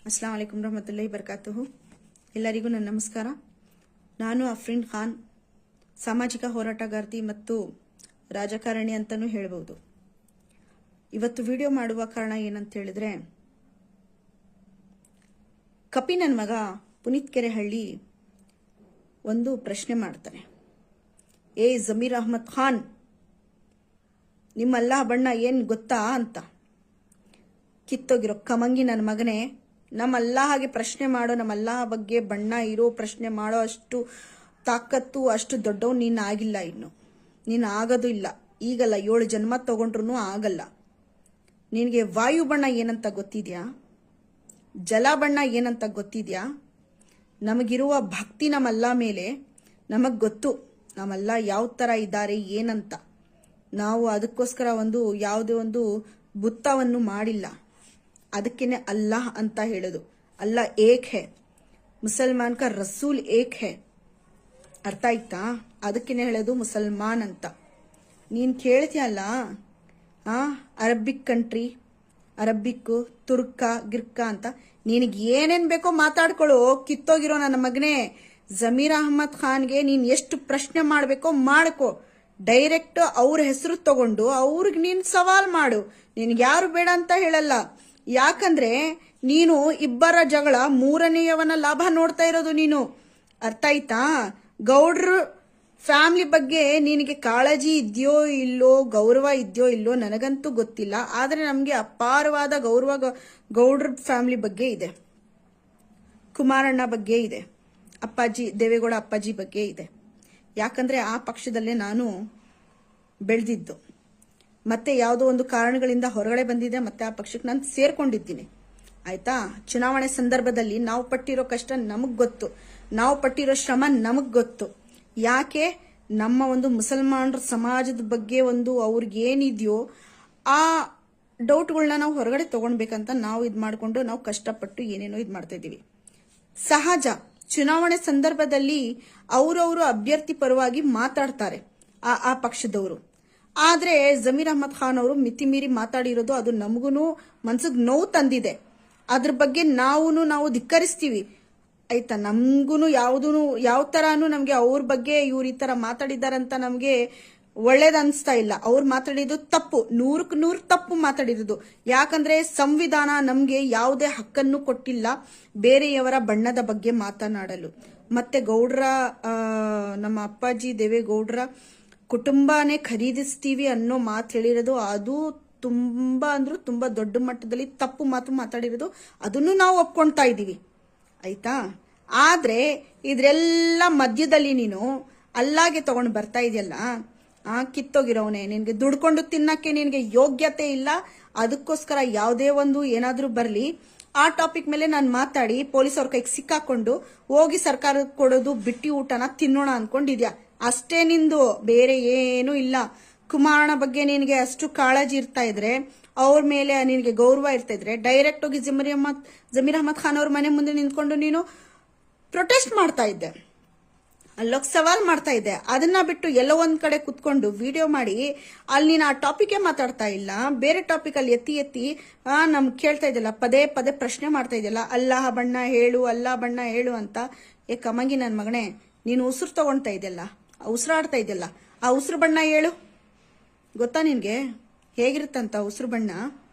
ಅಸ್ಲಾಂ ವಲೈಕುಂ ರಹಮತುಲ್ಲಾಹಿ ಬರ್ಕಾತುಹು. ಎಲ್ಲರಿಗೂ ನನ್ನ ನಮಸ್ಕಾರ. ನಾನು ಅಫ್ರೀನ್ ಖಾನ್, ಸಾಮಾಜಿಕ ಹೋರಾಟಗಾರ್ತಿ ಮತ್ತು ರಾಜಕಾರಣಿ ಅಂತಲೂ ಹೇಳ್ಬೋದು. ಇವತ್ತು ವಿಡಿಯೋ ಮಾಡುವ ಕಾರಣ ಏನಂತ ಹೇಳಿದ್ರೆ, ಕಪಿ ನನ್ನ ಮಗ ಪುನೀತ್ ಕೆರೆಹಳ್ಳಿ ಒಂದು ಪ್ರಶ್ನೆ ಮಾಡ್ತಾನೆ. ಏ ಜಮೀರ್ ಅಹ್ಮದ್ ಖಾನ್, ನಿಮ್ಮ ಅಲ್ಲಾಹ್ ಬಣ್ಣ ಏನು ಗೊತ್ತಾ ಅಂತ. ಕಿತ್ತೋಗಿರೋ ಕಮಂಗಿ ನನ್ನ ಮಗನೇ, ನಮ್ಮ ಅಲ್ಲಾಹಗೆ ಪ್ರಶ್ನೆ ಮಾಡೋ, ನಮ್ಮ ಅಲ್ಲಾಹ ಬಗ್ಗೆ ಬಣ್ಣ ಇರೋ ಪ್ರಶ್ನೆ ಮಾಡೋ ಅಷ್ಟು ತಾಕತ್ತು, ಅಷ್ಟು ದೊಡ್ಡವ್ ನೀನು ಆಗಿಲ್ಲ. ಇನ್ನು ನೀನು ಆಗೋದು ಇಲ್ಲ. ಈಗಲ್ಲ, 7 ಜನ್ಮ ತಗೊಂಡ್ರು ಆಗಲ್ಲ. ನಿನಗೆ ವಾಯು ಬಣ್ಣ ಏನಂತ ಗೊತ್ತಿದ್ಯಾ? ಜಲ ಬಣ್ಣ ಏನಂತ ಗೊತ್ತಿದ್ಯಾ? ನಮಗಿರುವ ಭಕ್ತಿ ನಮ್ಮಲ್ಲ ಮೇಲೆ ನಮಗ್ ಗೊತ್ತು, ನಮ್ಮಲ್ಲ ಯಾವ ತರ ಇದ್ದಾರೆ ಏನಂತ. ನಾವು ಅದಕ್ಕೋಸ್ಕರ ಯಾವುದೇ ಒಂದು ಬುತ್ತವನ್ನು ಮಾಡಿಲ್ಲ. ಅದಕ್ಕೇನೆ ಅಲ್ಲಾಹ್ ಅಂತ ಹೇಳೋದು. ಅಲ್ಲಾ ಏಕ್ ಹೇ, ಮುಸಲ್ಮಾನ್ ಕಾ ರಸೂಲ್ ಏಕ್ ಹೇ. ಅರ್ಥ ಆಯ್ತಾ? ಅದಕ್ಕೇನೆ ಹೇಳೋದು ಮುಸಲ್ಮಾನ್ ಅಂತ. ನೀನ್ ಕೇಳ್ತೀಯಲ್ಲ, ಅರಬಿಕ್ ಕಂಟ್ರಿ, ಅರಬಿಕ್, ತುರ್ಕ, ಗಿರ್ಕ ಅಂತ ನಿನಗೆ ಏನೇನ್ ಬೇಕೋ ಮಾತಾಡ್ಕೊಳ್ಳೋ. ಕಿತ್ತೋಗಿರೋ ನನ್ನ ಮಗನೇ, ಜಮೀರ್ ಅಹ್ಮದ್ ಖಾನ್ಗೆ ನೀನ್ ಎಷ್ಟು ಪ್ರಶ್ನೆ ಮಾಡ್ಬೇಕೋ ಮಾಡ್ಕೋ. ಡೈರೆಕ್ಟ್ ಅವ್ರ ಹೆಸರು ತಗೊಂಡು ಅವ್ರಿಗೆ ನೀನ್ ಸವಾಲ್ ಮಾಡು. ನಿನ್ಗೆ ಯಾರು ಬೇಡ ಅಂತ ಹೇಳಲ್ಲ. ಯಾಕಂದ್ರೆ ನೀನು ಇಬ್ಬರ ಜಗಳ, ಮೂರನೆಯವನ ಲಾಭ ನೋಡ್ತಾ ಇರೋದು ನೀನು. ಅರ್ಥ ಆಯ್ತಾ? ಗೌಡ್ರ ಫ್ಯಾಮಿಲಿ ಬಗ್ಗೆ ನಿನಗೆ ಕಾಳಜಿ ಇದೆಯೋ ಇಲ್ಲೋ, ಗೌರವ ಇದೆಯೋ ಇಲ್ಲೋ ನನಗಂತೂ ಗೊತ್ತಿಲ್ಲ. ಆದ್ರೆ ನಮ್ಗೆ ಅಪಾರವಾದ ಗೌರವ ಗೌಡ್ರ ಫ್ಯಾಮಿಲಿ ಬಗ್ಗೆ ಇದೆ, ಕುಮಾರಣ್ಣ ಬಗ್ಗೆ ಇದೆ, ಅಪ್ಪಾಜಿ ದೇವೇಗೌಡ ಅಪ್ಪಾಜಿ ಬಗ್ಗೆ ಇದೆ. ಯಾಕಂದ್ರೆ ಆ ಪಕ್ಷದಲ್ಲೇ ನಾನು ಬೆಳೆದಿದ್ದು. ಮತ್ತೆ ಯಾವುದೋ ಒಂದು ಕಾರಣಗಳಿಂದ ಹೊರಗಡೆ ಬಂದಿದೆ, ಮತ್ತೆ ಆ ಪಕ್ಷಕ್ಕೆ ನಾನು ಸೇರ್ಕೊಂಡಿದ್ದೀನಿ. ಆಯ್ತಾ? ಚುನಾವಣೆ ಸಂದರ್ಭದಲ್ಲಿ ನಾವು ಪಟ್ಟಿರೋ ಕಷ್ಟ ನಮಗ್ ಗೊತ್ತು, ನಾವು ಪಟ್ಟಿರೋ ಶ್ರಮ ನಮಗ್ ಗೊತ್ತು. ಯಾಕೆ? ನಮ್ಮ ಒಂದು ಮುಸಲ್ಮಾನರ ಸಮಾಜದ ಬಗ್ಗೆ ಅವ್ರಿಗೆ ಏನಿದೆಯೋ ಆ ಡೌಟ್ಗಳನ್ನ ನಾವು ಹೊರಗಡೆ ತಗೊಳ್ಬೇಕಂತ ನಾವು ಮಾಡ್ಕೊಂಡು ನಾವು ಕಷ್ಟಪಟ್ಟು ಏನೇನೋ ಮಾಡ್ತಾ ಇದೀವಿ. ಸಹಜ, ಚುನಾವಣೆ ಸಂದರ್ಭದಲ್ಲಿ ಅವರವರು ಅಭ್ಯರ್ಥಿ ಪರವಾಗಿ ಮಾತಾಡ್ತಾರೆ ಆ ಪಕ್ಷದವರು. ಆದ್ರೆ ಜಮೀರ್ ಅಹ್ಮದ್ ಖಾನ್ ಅವರು ಮಿತಿ ಮೀರಿ ಮಾತಾಡಿರೋದು ಅದು ನಮಗೂ ಮನ್ಸಿಗೆ ನೋವು ತಂದಿದೆ. ಅದ್ರ ಬಗ್ಗೆ ನಾವು ಧಿಕ್ಕರಿಸ್ತೀವಿ. ಆಯ್ತಾ? ನಮ್ಗೂ ಯಾವ ತರಾನು ನಮ್ಗೆ ಅವ್ರ ಬಗ್ಗೆ ಇವ್ರು ಈ ತರ ಮಾತಾಡಿದಾರಂತ ನಮ್ಗೆ ಒಳ್ಳೇದ್ ಅನ್ಸ್ತಾ ಇಲ್ಲ. ಅವ್ರು ಮಾತಾಡಿದ್ದು ತಪ್ಪು, 100ಕ್ಕೆ 100 ತಪ್ಪು ಮಾತಾಡಿರೋದು. ಯಾಕಂದ್ರೆ ಸಂವಿಧಾನ ನಮ್ಗೆ ಯಾವುದೇ ಹಕ್ಕನ್ನು ಕೊಟ್ಟಿಲ್ಲ ಬೇರೆಯವರ ಬಣ್ಣದ ಬಗ್ಗೆ ಮಾತನಾಡಲು. ಮತ್ತೆ ಗೌಡ್ರ ನಮ್ಮ ಅಪ್ಪಾಜಿ ದೇವೇಗೌಡ್ರ ಕುಟುಂಬನೇ ಖರೀದಿಸ್ತೀವಿ ಅನ್ನೋ ಮಾತು ಹೇಳಿರೋದು ಅದು ತುಂಬಾ ತುಂಬಾ ದೊಡ್ಡ ಮಟ್ಟದಲ್ಲಿ ತಪ್ಪು ಮಾತು ಮಾತಾಡಿರೋದು. ಅದನ್ನು ನಾವು ಒಪ್ಕೊಳ್ತಾ ಇದೀವಿ. ಆಯ್ತಾ? ಆದ್ರೆ ಇದ್ರೆಲ್ಲ ಮಧ್ಯದಲ್ಲಿ ನೀನು ಅಲ್ಲಾಗೆ ತಗೊಂಡು ಬರ್ತಾ ಇದೆಯಲ್ಲ, ಕಿತ್ತೋಗಿರೋನೆ, ನಿನ್ಗೆ ದುಡ್ಕೊಂಡು ತಿನ್ನಕ್ಕೆ ನಿನ್ಗೆ ಯೋಗ್ಯತೆ ಇಲ್ಲ. ಅದಕ್ಕೋಸ್ಕರ ಯಾವುದೇ ಏನಾದ್ರೂ ಬರ್ಲಿ ಆ ಟಾಪಿಕ್ ಮೇಲೆ ನಾನು ಮಾತಾಡಿ ಪೊಲೀಸ್ ಅವ್ರ ಕೈಗೆ ಸಿಕ್ಕಾಕೊಂಡು ಹೋಗಿ ಸರ್ಕಾರ ಕೊಡೋದು ಬಿಟ್ಟಿ ಊಟನ ತಿನ್ನೋಣ ಅನ್ಕೊಂಡಿದ್ಯಾ? ಅಷ್ಟೇ ನಿಂದು, ಬೇರೆ ಏನೂ ಇಲ್ಲ. ಕುಮಾರಣ್ಣ ಬಗ್ಗೆ ನಿನಗೆ ಅಷ್ಟು ಕಾಳಜಿ ಇರ್ತಾ ಇದ್ರೆ, ಅವ್ರ ಮೇಲೆ ನಿನಗೆ ಗೌರವ ಇರ್ತಾ ಇದ್ರೆ, ಡೈರೆಕ್ಟ್ ಹೋಗಿ ಜಮೀರ್ ಅಹ್ಮದ್ ಖಾನ್ ಅವ್ರ ಮನೆ ಮುಂದೆ ನಿಂತ್ಕೊಂಡು ನೀನು ಪ್ರೊಟೆಸ್ಟ್ ಮಾಡ್ತಾ ಇದ್ದೆ, ಅಲ್ಲೋಗಿ ಸವಾಲ್ ಮಾಡ್ತಾ ಇದ್ದೆ. ಅದನ್ನ ಬಿಟ್ಟು ಎಲ್ಲೋ ಒಂದ್ ಕಡೆ ಕುತ್ಕೊಂಡು ವಿಡಿಯೋ ಮಾಡಿ ಅಲ್ಲಿ ನೀನು ಆ ಟಾಪಿಕ್ ಮಾತಾಡ್ತಾ ಇಲ್ಲ, ಬೇರೆ ಟಾಪಿಕ್ ಅಲ್ಲಿ ಎತ್ತಿ ನಮ್ಗೆ ಕೇಳ್ತಾ ಇದೆಯಲ್ಲ, ಪದೇ ಪದೇ ಪ್ರಶ್ನೆ ಮಾಡ್ತಾ ಇದೆಯಲ್ಲ, ಅಲ್ಲಾಹ ಬಣ್ಣ ಹೇಳು, ಅಲ್ಲಾಹ ಬಣ್ಣ ಹೇಳು ಅಂತ. ಕಮಂಗಿ ನನ್ ಮಗನೇ, ನೀನು ಉಸಿರು ತಗೊಳ್ತಾ ಇದೆಯಲ್ಲ, ಉಸಿರಾಡ್ತಾ ಇದೆಯಲ್ಲ, ಆ ಉಸಿರು ಬಣ್ಣ ಹೇಳು. ಗೊತ್ತಾ ನಿನ್ಗೆ ಹೇಗಿರುತ್ತಂತ ಉಸಿರು ಬಣ್ಣ?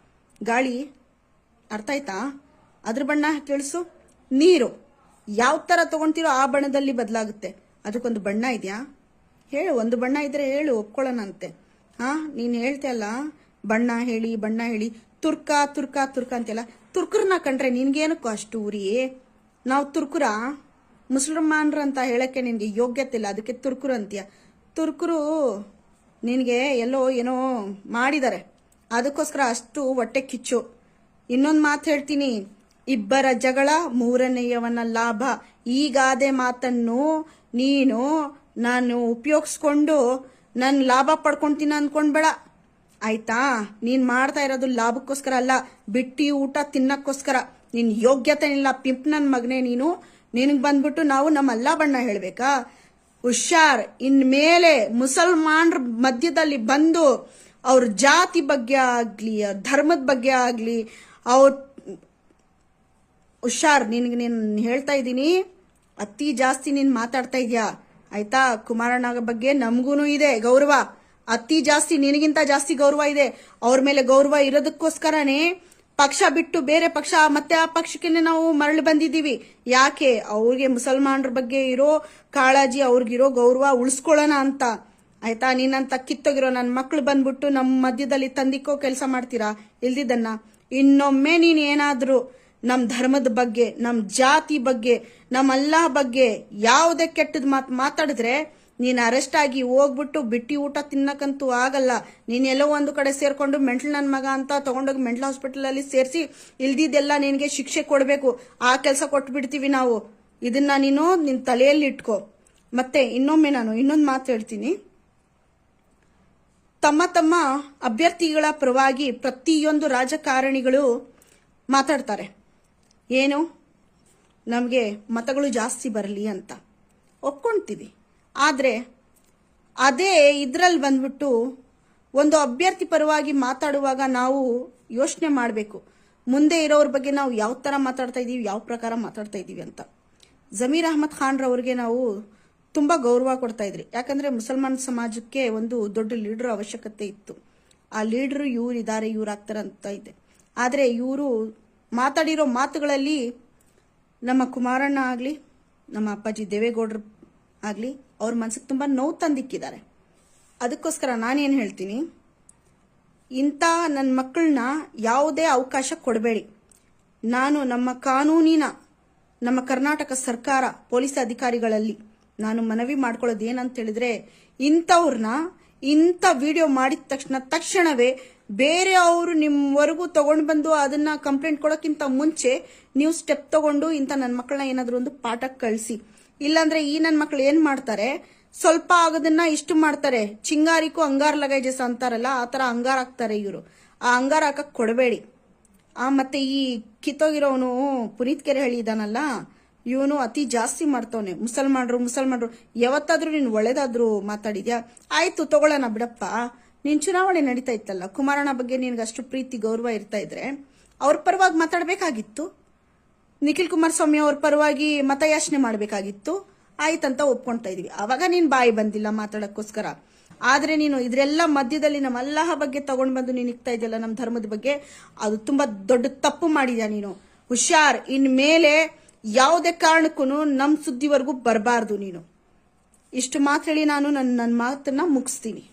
ಗಾಳಿ, ಅರ್ಥ ಆಯ್ತಾ? ಅದ್ರ ಬಣ್ಣ ತಿಳಿಸು. ನೀರು ಯಾವ ತರ ತಗೊಂತೀರೋ ಆ ಬಣ್ಣದಲ್ಲಿ ಬದಲಾಗುತ್ತೆ. ಅದಕ್ಕೊಂದು ಬಣ್ಣ ಇದೆಯಾ? ಹೇಳು. ಒಂದು ಬಣ್ಣ ಇದ್ರೆ ಹೇಳು, ಒಪ್ಕೊಳ್ಳೋಣಂತೆ. ನೀನ್ ಹೇಳ್ತೀಯಲ್ಲ ಬಣ್ಣ ಹೇಳಿ ತುರ್ಕ ತುರ್ಕ ತುರ್ಕ ಅಂತೆಲ್ಲ. ತುರ್ಕರ್ನ ಕಂಡ್ರೆ ನಿನ್ಗೇನಕ್ಕೂ ಅಷ್ಟು ಉರಿ? ನಾವು ತುರ್ಕುರ ಮುಸಲ್ಮಾನ್ರ ಅಂತ ಹೇಳಕ್ಕೆ ನಿನ್ಗೆ ಯೋಗ್ಯತೆ ಇಲ್ಲ, ಅದಕ್ಕೆ ತುರ್ಕುರು ಅಂತೀಯ. ತುರ್ಕರು ನಿನ್ಗೆ ಎಲ್ಲೋ ಏನೋ ಮಾಡಿದ್ದಾರೆ, ಅದಕ್ಕೋಸ್ಕರ ಅಷ್ಟು ಹೊಟ್ಟೆ ಕಿಚ್ಚು. ಇನ್ನೊಂದು ಮಾತು ಹೇಳ್ತೀನಿ, ಇಬ್ಬರ ಜಗಳ ಮೂರನೆಯವನ ಲಾಭ. ಈಗಾದೆ ಮಾತನ್ನು ನೀನು ನಾನು ಉಪಯೋಗಿಸ್ಕೊಂಡು ನನ್ ಲಾಭ ಪಡ್ಕೊಂತೀನಿ ಅನ್ಕೊಂಡ್ಬೇಡ. ಆಯ್ತಾ? ನೀನ್ ಮಾಡ್ತಾ ಇರೋದು ಲಾಭಕ್ಕೋಸ್ಕರ ಅಲ್ಲ, ಬಿಟ್ಟಿ ಊಟ ತಿನ್ನಕ್ಕೋಸ್ಕರ. ನಿನ್ ಯೋಗ್ಯತೆ ಇಲ್ಲ ಪಿಂಪ್ ನನ್ ಮಗನೇ ನೀನು. ನಿನಗ್ ಬಂದ್ಬಿಟ್ಟು ನಾವು ನಮ್ಮ ಅಲ್ಲಾ ಬಣ್ಣ ಹೇಳ್ಬೇಕಾ? ಹುಷಾರ್. ಇನ್ಮೇಲೆ ಮುಸಲ್ಮಾನ್ರ ಮಧ್ಯದಲ್ಲಿ ಬಂದು ಅವ್ರ ಜಾತಿ ಬಗ್ಗೆ ಆಗ್ಲಿ, ಧರ್ಮದ ಬಗ್ಗೆ ಆಗ್ಲಿ, ಅವ್ರ ಹುಷಾರ್, ನಿನ್ಗೆ ನೀನ್ ಹೇಳ್ತಾ ಇದ್ದೀನಿ, ಅತಿ ಜಾಸ್ತಿ ನೀನ್ ಮಾತಾಡ್ತಾ ಇದ್ಯಾ ಆಯ್ತಾ. ಕುಮಾರಣ್ಣ ಬಗ್ಗೆ ನಮಗೂನು ಇದೆ ಗೌರವ, ಅತಿ ಜಾಸ್ತಿ, ನಿನಗಿಂತ ಜಾಸ್ತಿ ಗೌರವ ಇದೆ. ಅವ್ರ ಮೇಲೆ ಗೌರವ ಇರೋದಕ್ಕೋಸ್ಕರನೇ ಪಕ್ಷ ಬಿಟ್ಟು ಬೇರೆ ಪಕ್ಷ, ಮತ್ತೆ ಆ ಪಕ್ಷಕ್ಕೆ ನಾವು ಮರಳಿ ಬಂದಿದ್ದೀವಿ. ಯಾಕೆ? ಅವ್ರಿಗೆ ಮುಸಲ್ಮಾನರ ಬಗ್ಗೆ ಇರೋ ಕಾಳಜಿ, ಅವ್ರಿಗಿರೋ ಗೌರವ ಉಳಿಸ್ಕೊಳ್ಳೋಣ ಅಂತ ಆಯ್ತಾ. ನೀನಂತ ಕಿತ್ತೋಗಿರೋ ನನ್ನ ಮಕ್ಳು ಬಂದ್ಬಿಟ್ಟು ನಮ್ಮ ಮಧ್ಯದಲ್ಲಿ ತಂದಿಕ್ಕೋ ಕೆಲಸ ಮಾಡ್ತೀರಾ ಇಲ್ದಿದ್ದನ್ನ. ಇನ್ನೊಮ್ಮೆ ನೀನ್ ಏನಾದ್ರೂ ನಮ್ ಧರ್ಮದ ಬಗ್ಗೆ, ನಮ್ ಜಾತಿ ಬಗ್ಗೆ, ನಮ್ಮ ಅಲ್ಲಾಹ್ ಬಗ್ಗೆ ಯಾವುದೇ ಕೆಟ್ಟದ್ ಮಾತಾಡಿದ್ರೆ ನೀನ್ ಅರೆಸ್ಟ್ ಆಗಿ ಹೋಗ್ಬಿಟ್ಟು ಬಿಟ್ಟಿ ಊಟ ತಿನ್ನಕಂತೂ ಆಗಲ್ಲ. ನೀನ್ ಎಲ್ಲೋ ಒಂದು ಕಡೆ ಸೇರ್ಕೊಂಡು ಮೆಂಟಲ್ ನನ್ ಮಗ ಅಂತ ತಗೊಂಡೋಗಿ ಮೆಂಟಲ್ ಹಾಸ್ಪಿಟಲ್ ಅಲ್ಲಿ ಸೇರಿಸಿ ಇಲ್ದಿದ್ದೆಲ್ಲ ನಿನ್ಗೆ ಶಿಕ್ಷೆ ಕೊಡ್ಬೇಕು. ಆ ಕೆಲಸ ಕೊಟ್ಬಿಡ್ತೀವಿ ನಾವು. ಇದನ್ನ ನೀನು ನಿನ್ ತಲೆಯಲ್ಲಿ ಇಟ್ಕೋ. ಮತ್ತೆ ಇನ್ನೊಮ್ಮೆ ನಾನು ಇನ್ನೊಂದು ಮಾತು ಹೇಳ್ತೀನಿ. ತಮ್ಮ ತಮ್ಮ ಅಭ್ಯರ್ಥಿಗಳ ಪರವಾಗಿ ಪ್ರತಿಯೊಂದು ರಾಜಕಾರಣಿಗಳು ಮಾತಾಡ್ತಾರೆ. ಏನು? ನಮಗೆ ಮತಗಳು ಜಾಸ್ತಿ ಬರಲಿ ಅಂತ ಒಪ್ಕೊಂತೀವಿ. ಆದರೆ ಅದೇ ಇದ್ರಲ್ಲಿ ಬಂದ್ಬಿಟ್ಟು ಒಂದು ಅಭ್ಯರ್ಥಿ ಪರವಾಗಿ ಮಾತಾಡುವಾಗ ನಾವು ಯೋಚನೆ ಮಾಡಬೇಕು, ಮುಂದೆ ಇರೋರ ಬಗ್ಗೆ ನಾವು ಯಾವ ಥರ ಮಾತಾಡ್ತಾ ಇದ್ದೀವಿ, ಯಾವ ಪ್ರಕಾರ ಮಾತಾಡ್ತಾ ಇದ್ದೀವಿ ಅಂತ. ಜಮೀರ್ ಅಹ್ಮದ್ ಖಾನ್ ರವ್ರಿಗೆ ನಾವು ತುಂಬಾ ಗೌರವ ಕೊಡ್ತಾ ಇದ್ರಿ. ಯಾಕಂದ್ರೆ ಮುಸಲ್ಮಾನ್ ಸಮಾಜಕ್ಕೆ ಒಂದು ದೊಡ್ಡ ಲೀಡರ್ ಅವಶ್ಯಕತೆ ಇತ್ತು. ಆ ಲೀಡರ್ ಇವ್ರು ಇದ್ದಾರೆ, ಇವ್ರು ಆಗ್ತಾರೆ ಅಂತ ಇದೆ. ಆದರೆ ಇವರು ಮಾತಾಡಿರೋ ಮಾತುಗಳಲ್ಲಿ ನಮ್ಮ ಕುಮಾರಣ್ಣ ಆಗಲಿ, ನಮ್ಮ ಅಪ್ಪಾಜಿ ದೇವೇಗೌಡರು ಆಗಲಿ, ಅವ್ರ ಮನಸ್ಸಿಗೆ ತುಂಬ ನೋವು ತಂದಿಕ್ಕಿದ್ದಾರೆ. ಅದಕ್ಕೋಸ್ಕರ ನಾನೇನು ಹೇಳ್ತೀನಿ, ಇಂಥ ನನ್ನ ಮಕ್ಕಳನ್ನ ಯಾವುದೇ ಅವಕಾಶ ಕೊಡಬೇಡಿ. ನಾನು ನಮ್ಮ ಕಾನೂನಿನ, ನಮ್ಮ ಕರ್ನಾಟಕ ಸರ್ಕಾರ ಪೊಲೀಸ್ ಅಧಿಕಾರಿಗಳಲ್ಲಿ ನಾನು ಮನವಿ ಮಾಡ್ಕೊಳ್ಳೋದು ಏನಂತ ಹೇಳಿದ್ರೆ, ಇಂಥವ್ರನ್ನ ಇಂಥ ವಿಡಿಯೋ ಮಾಡಿದ ತಕ್ಷಣವೇ ಬೇರೆ ಅವರು ನಿಮ್ಮವರೆಗೂ ತಗೊಂಡು ಬಂದು ಅದನ್ನ ಕಂಪ್ಲೇಂಟ್ ಕೊಡೋಕ್ಕಿಂತ ಮುಂಚೆ ನೀವು ಸ್ಟೆಪ್ ತಗೊಂಡು ಇಂಥ ನನ್ನ ಮಕ್ಕಳನ್ನ ಏನಾದರೂ ಒಂದು ಪಾಠಕ್ಕೆ ಕಳಿಸಿ. ಇಲ್ಲಾಂದ್ರೆ ಈ ನನ್ನ ಮಕ್ಕಳು ಏನ್ ಮಾಡ್ತಾರೆ, ಸ್ವಲ್ಪ ಆಗೋದನ್ನ ಇಷ್ಟು ಮಾಡ್ತಾರೆ. ಚಿಂಗಾರಿಗೂ ಅಂಗಾರ ಲಗೇಜಸ್ ಅಂತಾರಲ್ಲ, ಆ ತರ ಅಂಗಾರ ಹಾಕ್ತಾರೆ ಇವರು. ಆ ಅಂಗಾರ ಹಾಕಕ್ ಕೊಡಬೇಡಿ. ಮತ್ತೆ ಈ ಕಿತ್ತೋಗಿರೋನು ಪುನೀತ್ ಕೆರೆಹಳ್ಳಿ ಇದಾನಲ್ಲ, ಇವನು ಅತಿ ಜಾಸ್ತಿ ಮಾಡ್ತವನೆ. ಮುಸಲ್ಮಾನರು ಯಾವತ್ತಾದ್ರೂ ನೀನು ಒಳ್ಳೇದಾದ್ರೂ ಮಾತಾಡಿದ್ಯಾ? ಆಯ್ತು ತಗೊಳ್ಳೋಣ ಬಿಡಪ್ಪ. ನೀನ್ ಚುನಾವಣೆ ನಡೀತಾ ಇತ್ತಲ್ಲ, ಕುಮಾರಣ್ಣ ಬಗ್ಗೆ ನಿನ್ಗೆ ಅಷ್ಟು ಪ್ರೀತಿ ಗೌರವ ಇರ್ತಾ ಇದ್ರೆ ಅವ್ರ ಪರವಾಗಿ ಮಾತಾಡ್ಬೇಕಾಗಿತ್ತು. ನಿಖಿಲ್ ಕುಮಾರಸ್ವಾಮಿ ಅವ್ರ ಪರವಾಗಿ ಮತಯಾಚನೆ ಮಾಡ್ಬೇಕಾಗಿತ್ತು. ಆಯ್ತಂತ ಒಪ್ಕೊಂತಾ ಇದೀವಿ. ಅವಾಗ ನೀನ್ ಬಾಯಿ ಬಂದಿಲ್ಲ ಮಾತಾಡಕ್ಕೋಸ್ಕರ. ಆದ್ರೆ ನೀನು ಇದ್ರೆಲ್ಲ ಮಧ್ಯದಲ್ಲಿ ನಮ್ಮ ಅಲ್ಲಾಹ ಬಗ್ಗೆ ತಗೊಂಡ್ ಬಂದು ನೀನ್ ಇಕ್ತಾ ಇದೆಯಲ್ಲ, ನಮ್ಮ ಧರ್ಮದ ಬಗ್ಗೆ, ಅದು ತುಂಬಾ ದೊಡ್ಡ ತಪ್ಪು ಮಾಡಿದ್ಯಾ ನೀನು. ಹುಷಾರ್, ಇನ್ ಮೇಲೆ ಯಾವುದೇ ಕಾರಣಕ್ಕೂ ನಮ್ ಸುದ್ದಿವರೆಗೂ ಬರಬಾರ್ದು ನೀನು. ಇಷ್ಟು ಮಾತು ಹೇಳಿ ನಾನು ನನ್ನ ಮಾತನ್ನ ಮುಗಿಸ್ತೀನಿ.